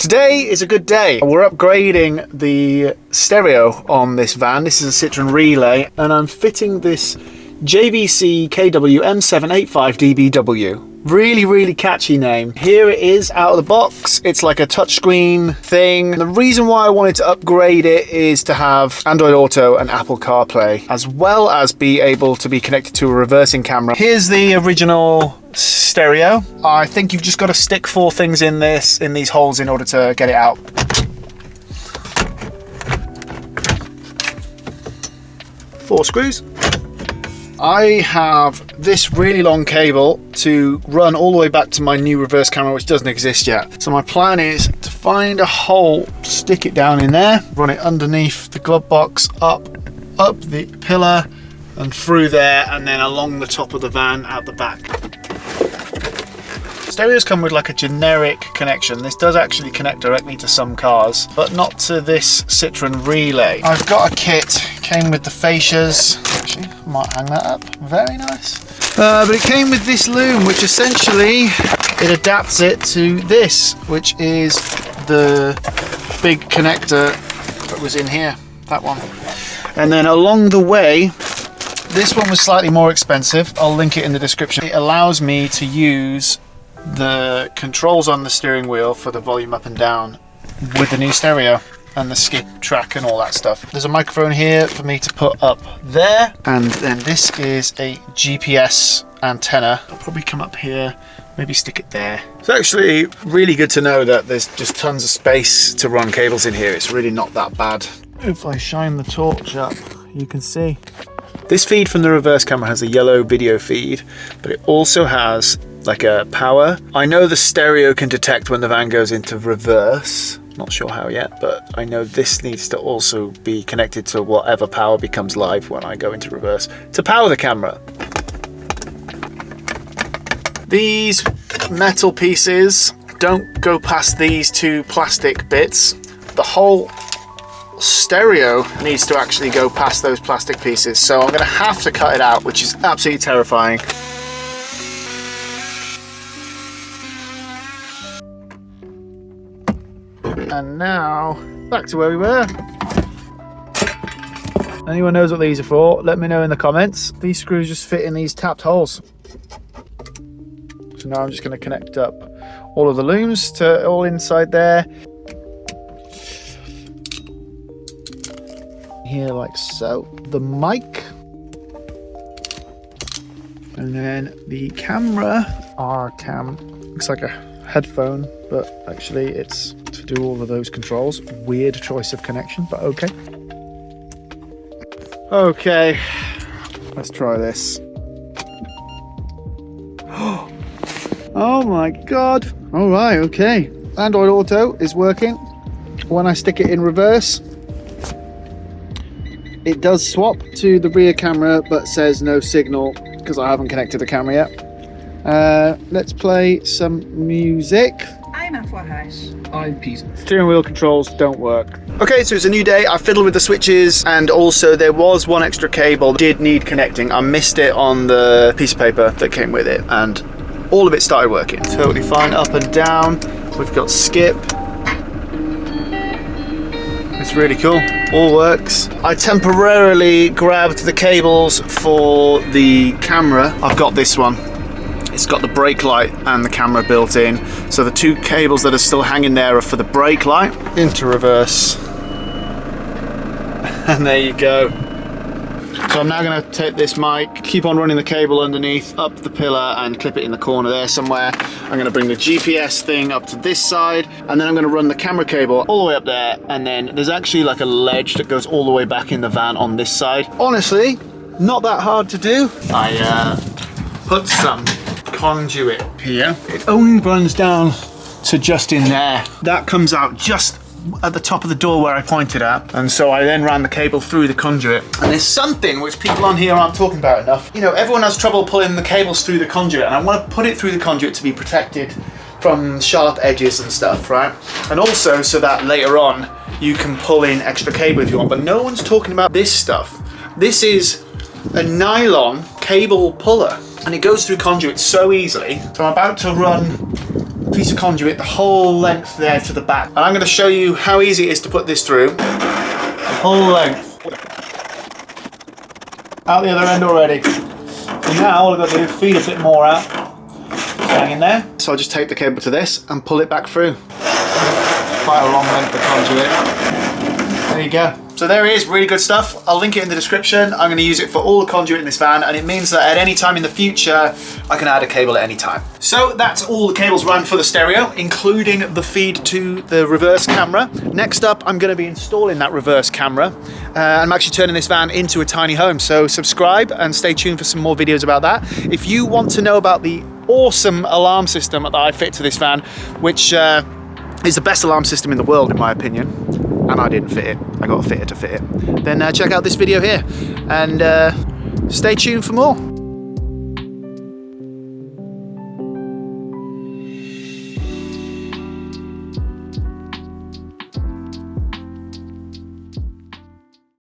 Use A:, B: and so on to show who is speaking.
A: Today is a good day. We're upgrading the stereo on this van. This is a Citroen Relay, and I'm fitting this JVC KW M785DBW. Really catchy name. Here it is out of the box. It's like a touchscreen thing. The reason why I wanted to upgrade it is to have Android Auto and Apple CarPlay, as well as be able to be connected to a reversing camera. Here's the original stereo. I think you've just got to stick 4 things in these holes in order to get it out. Four screws. I have this really long cable to run all the way back to my new reverse camera, which doesn't exist yet. So my plan is to find a hole, stick it down in there, run it underneath the glove box, up the pillar and through there, and then along the top of the van out the back. Stereos come with like a generic connection. This does actually connect directly to some cars, but not to this Citroen Relay. I've got a kit, came with the fascias. Actually, I might hang that up, very nice. But it came with this loom, which essentially, it adapts it to this, which is the big connector that was in here, that one. And then along the way, this one was slightly more expensive. I'll link it in the description. It allows me to use the controls on the steering wheel for the volume up and down with the new stereo and the skip track and all that stuff. There's a microphone here for me to put up there, and then this is a GPS antenna. I'll probably come up here, maybe stick it there. It's actually really good to know that there's just tons of space to run cables in here. It's really not that bad. If I shine the torch up, you can see. This feed from the reverse camera has a yellow video feed, but it also has like a power. I know the stereo can detect when the van goes into reverse. Not sure how yet, but I know this needs to also be connected to whatever power becomes live when I go into reverse to power the camera. These metal pieces don't go past these 2 plastic bits. The whole stereo needs to actually go past those plastic pieces, so I'm going to have to cut it out, which is absolutely terrifying. And now back to where we were. Anyone knows what these are for, let me know in the comments. These screws just fit in these tapped holes. So now I'm just going to connect up all of the looms to all inside there. Here like so. The mic. And then the camera. Our cam looks like a headphone, but actually it's to do all of those controls. Weird choice of connection, but okay. Okay, let's try this. Oh my god. All right, okay. Android Auto is working. When I stick it in reverse, it does swap to the rear camera, but says no signal because I haven't connected the camera yet. Let's play some music. I'm peace. Steering wheel controls don't work. Okay, so it's a new day. I fiddled with the switches, and also there was one extra cable that did need connecting. I missed it on the piece of paper that came with it, and all of it started working. Totally fine, up and down. We've got skip. It's really cool, all works. I temporarily grabbed the cables for the camera. I've got this one. It's got the brake light and the camera built in. So the 2 cables that are still hanging there are for the brake light. Into reverse. And there you go. So I'm now going to take this mic, keep on running the cable underneath, up the pillar and clip it in the corner there somewhere. I'm going to bring the GPS thing up to this side, and then I'm going to run the camera cable all the way up there, and then there's actually like a ledge that goes all the way back in the van on this side. Honestly, not that hard to do. I put some conduit here. It only runs down to just in there. That comes out just at the top of the door where I pointed at, and so I then ran the cable through the conduit. And there's something which people on here aren't talking about enough. You know, everyone has trouble pulling the cables through the conduit, and I want to put it through the conduit to be protected from sharp edges and stuff, right? And also so that later on you can pull in extra cable if you want, but no one's talking about this stuff. This is a nylon cable puller, and it goes through conduit so easily. So I'm about to run piece of conduit the whole length there to the back. And I'm going to show you how easy it is to put this through. The whole length. Out the other end already. So now all I've got to do is feed a bit more out. Hang in there. So I'll just tape the cable to this and pull it back through. Quite a long length of conduit. There you go. So there it is, really good stuff. I'll link it in the description. I'm going to use it for all the conduit in this van, and it means that at any time in the future, I can add a cable at any time. So that's all the cables run for the stereo, including the feed to the reverse camera. Next up, I'm going to be installing that reverse camera. I'm actually turning this van into a tiny home, so subscribe and stay tuned for some more videos about that. If you want to know about the awesome alarm system that I fit to this van, which is the best alarm system in the world in my opinion, and I didn't fit it, I got a fitter to fit it, then check out this video here and stay tuned for more.